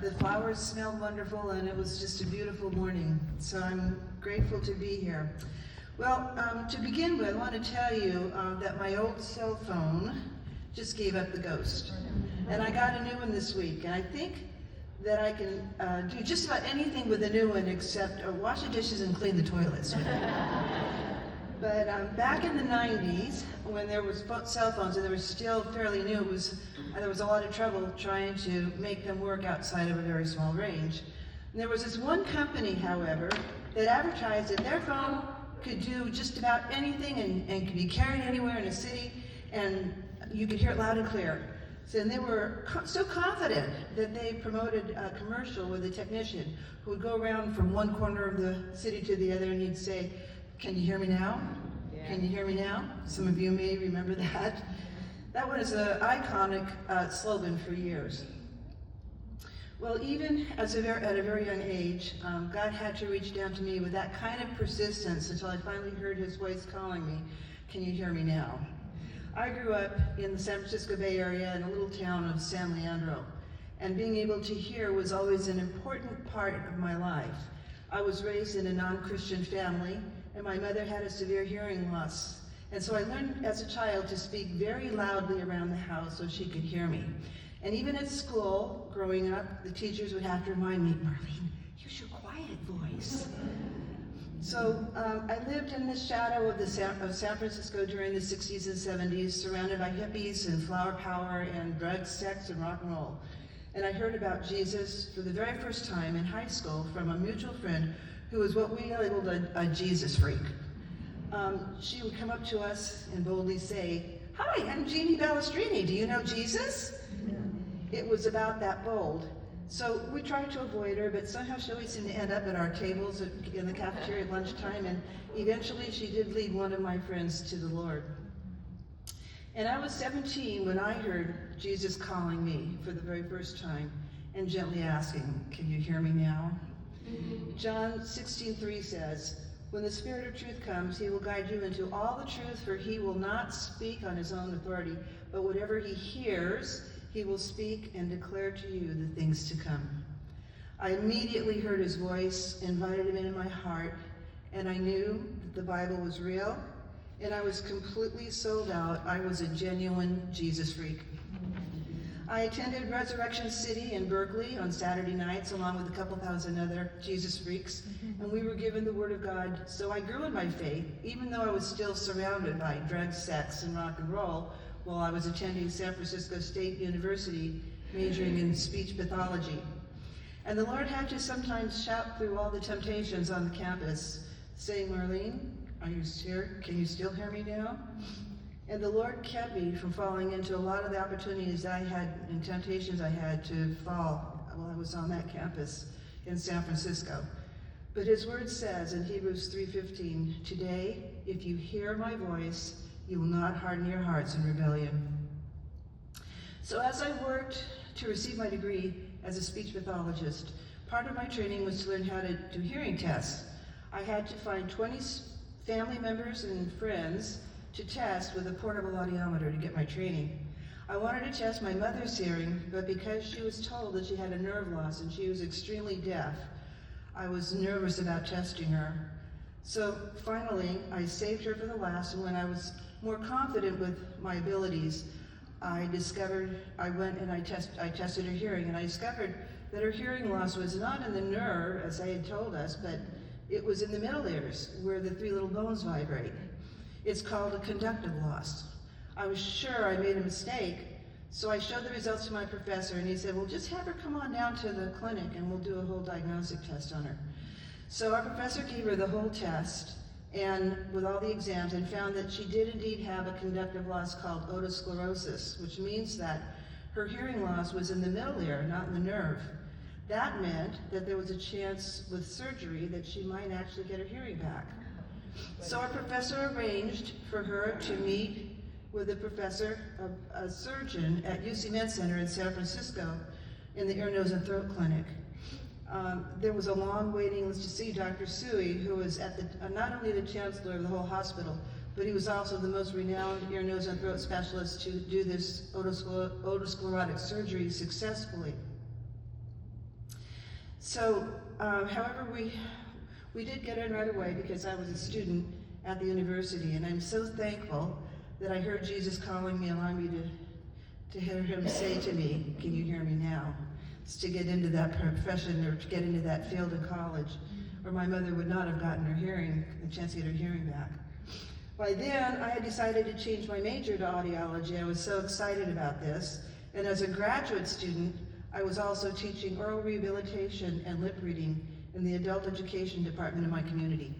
The flowers smelled wonderful, and it was just a beautiful morning. So I'm grateful to be here. Well, to begin with, I want to tell you that my old cell phone just gave up the ghost. And I got a new one this week, and I think that I can do just about anything with a new one except wash the dishes and clean the toilets with it. But back in the 90s, when there was cell phones and they were still fairly new, there was a lot of trouble trying to make them work outside of a very small range. And there was this one company, however, that advertised that their phone could do just about anything and could be carried anywhere in a city, and you could hear it loud and clear. So, and they were so confident that they promoted a commercial with a technician who would go around from one corner of the city to the other, and he'd say, "Can you hear me now? Yeah. Can you hear me now?" Some of you may remember that. That was an iconic slogan for years. Well, even at a very young age, God had to reach down to me with that kind of persistence until I finally heard his voice calling me, "Can you hear me now?" I grew up in the San Francisco Bay Area in a little town of San Leandro, and being able to hear was always an important part of my life. I was raised in a non-Christian family, and my mother had a severe hearing loss. And so I learned as a child to speak very loudly around the house so she could hear me. And even at school, growing up, the teachers would have to remind me, "Marlene, use your quiet voice." So I lived in the shadow of San Francisco during the 60s and 70s, surrounded by hippies and flower power and drugs, sex, and rock and roll. And I heard about Jesus for the very first time in high school from a mutual friend who was what we labeled a Jesus freak. She would come up to us and boldly say, "Hi, I'm Jeannie Ballestrini. Do you know Jesus?" It was about that bold. So we tried to avoid her, but somehow she always seemed to end up at our tables in the cafeteria at lunchtime, and eventually she did lead one of my friends to the Lord. And I was 17 when I heard Jesus calling me for the very first time and gently asking, "Can you hear me now?" John 16:3 says, "When the Spirit of truth comes, he will guide you into all the truth, for he will not speak on his own authority, but whatever he hears, he will speak and declare to you the things to come." I immediately heard his voice, invited him into my heart, and I knew that the Bible was real, and I was completely sold out. I was a genuine Jesus freak. I attended Resurrection City in Berkeley on Saturday nights along with a couple thousand other Jesus freaks, and we were given the Word of God. So I grew in my faith, even though I was still surrounded by drugs, sex, and rock and roll, while I was attending San Francisco State University, majoring in speech pathology. And the Lord had to sometimes shout through all the temptations on the campus, saying, "Marlene, are you here? Can you still hear me now?" And the Lord kept me from falling into a lot of the opportunities I had and temptations I had to fall while I was on that campus in San Francisco. But his word says in Hebrews 3:15, "Today, if you hear my voice, you will not harden your hearts in rebellion." So as I worked to receive my degree as a speech pathologist, part of my training was to learn how to do hearing tests. I had to find 20 family members and friends to test with a portable audiometer to get my training. I wanted to test my mother's hearing, but because she was told that she had a nerve loss and she was extremely deaf, I was nervous about testing her. So finally, I saved her for the last, and when I was more confident with my abilities, I went and I tested her hearing, and I discovered that her hearing loss was not in the nerve, as they had told us, but it was in the middle ears, where the 3 little bones vibrate. It's called a conductive loss. I was sure I made a mistake, so I showed the results to my professor, and he said, "Well, just have her come on down to the clinic and we'll do a whole diagnostic test on her." So our professor gave her the whole test, and with all the exams, and found that she did indeed have a conductive loss called otosclerosis, which means that her hearing loss was in the middle ear, not in the nerve. That meant that there was a chance with surgery that she might actually get her hearing back. So our professor arranged for her to meet with a surgeon at UC Med Center in San Francisco in the ear, nose, and throat clinic. There was a long waiting list to see Dr. Sui, who was not only the chancellor of the whole hospital, but he was also the most renowned ear, nose, and throat specialist to do this otosclerotic surgery successfully. So, however, we did get in right away because I was a student at the university, and I'm so thankful that I heard Jesus calling me, allowing me to hear him say to me, "Can you hear me now?" It's to get into that profession or to get into that field in college, or my mother would not have gotten the chance to get her hearing back. By then, I had decided to change my major to audiology. I was so excited about this. And as a graduate student, I was also teaching oral rehabilitation and lip reading in the adult education department in my community.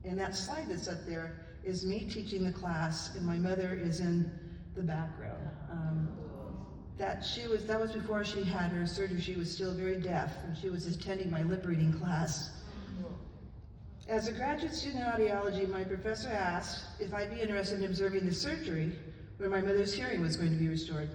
And that slide that's up there is me teaching the class, and my mother is in the background. That was before she had her surgery. She was still very deaf, and she was attending my lip reading class. As a graduate student in audiology, my professor asked if I'd be interested in observing the surgery when my mother's hearing was going to be restored.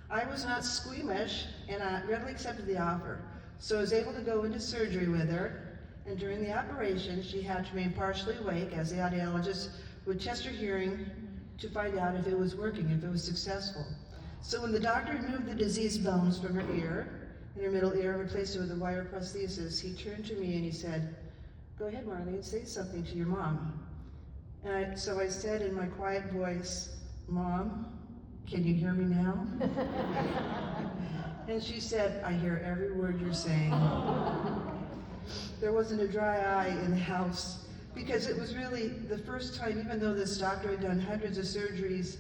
I was not squeamish, and I readily accepted the offer. So I was able to go into surgery with her, and during the operation, she had to remain partially awake as the audiologist would test her hearing to find out if it was working, if it was successful. So when the doctor removed the diseased bones from her ear, in her middle ear, and replaced it with a wire prosthesis, he turned to me and he said, "Go ahead, Marlene, say something to your mom." And so I said in my quiet voice, "Mom, can you hear me now?" And she said, "I hear every word you're saying." There wasn't a dry eye in the house, because it was really the first time, even though this doctor had done hundreds of surgeries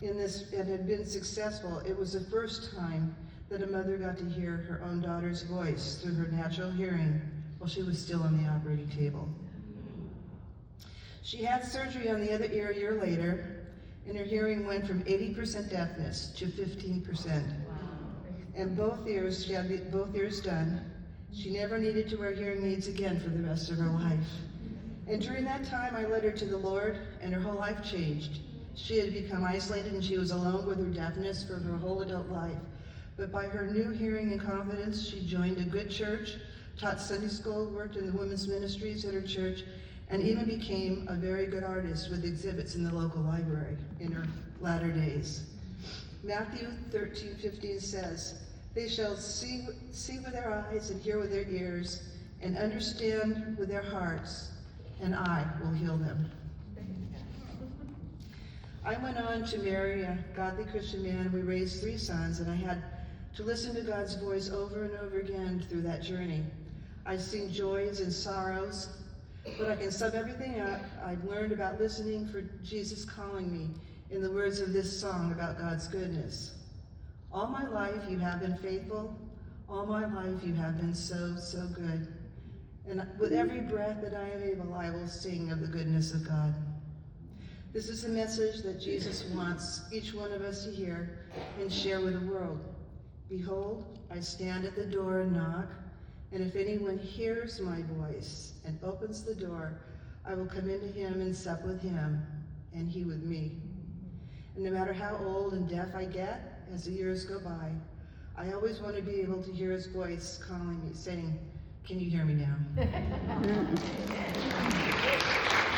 in this and had been successful, it was the first time that a mother got to hear her own daughter's voice through her natural hearing while she was still on the operating table. She had surgery on the other ear a year later, and her hearing went from 80% deafness to 15%. And she had both ears done. She never needed to wear hearing aids again for the rest of her life. And during that time, I led her to the Lord, and her whole life changed. She had become isolated, and she was alone with her deafness for her whole adult life. But by her new hearing and confidence, she joined a good church, taught Sunday school, worked in the women's ministries at her church, and even became a very good artist with exhibits in the local library in her latter days. Matthew 13:15 says, "They shall see with their eyes and hear with their ears and understand with their hearts, and I will heal them." I went on to marry a godly Christian man. We raised 3 sons, and I had to listen to God's voice over and over again through that journey. I've seen joys and sorrows, but I can sum everything up. I've learned about listening for Jesus calling me in the words of this song about God's goodness. All my life you have been faithful. All my life you have been so, so good. And with every breath that I am able, I will sing of the goodness of God. This is the message that Jesus wants each one of us to hear and share with the world. "Behold, I stand at the door and knock, and if anyone hears my voice and opens the door, I will come into him and sup with him, and he with me." And no matter how old and deaf I get as the years go by, I always want to be able to hear his voice calling me, saying, "Can you hear me now?"